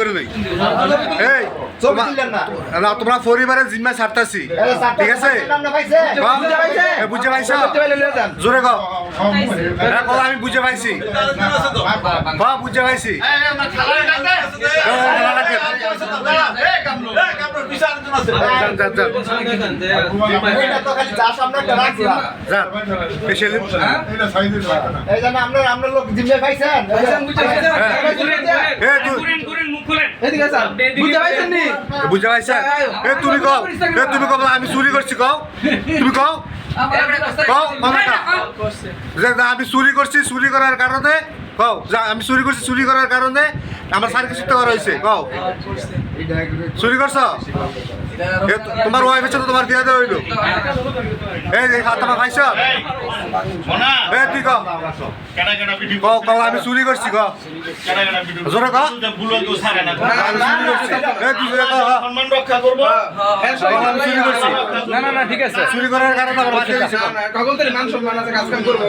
করে দেই এই না তোমরা পরিবারের জিম্মা ছাড়তাছি ঠিক আছে বুঝে পাইছো জোরে কও আমি বুঝে পাইছি বুঝে পাইছি বুঝে পাইছে তুমি কও আমি চুরি করছি কও তুমি কও আমি চুরি করছি চুরি করার কারণে কও আমি চুরি করছি চুরি করার কারণে আমার সার্কিট শিখতে করা হয়েছে কও চুরি করছো তোমার ওয়াইফ এসে তো তোমার দিয়ে দেওয়া হইলো এই তোমার খাইছ তুই কও আমি চুরি করছি কও জোরে কও ঠিক আছে চুরি করার কারণে আমার মান সম্মান আছে কাজ কাম করবো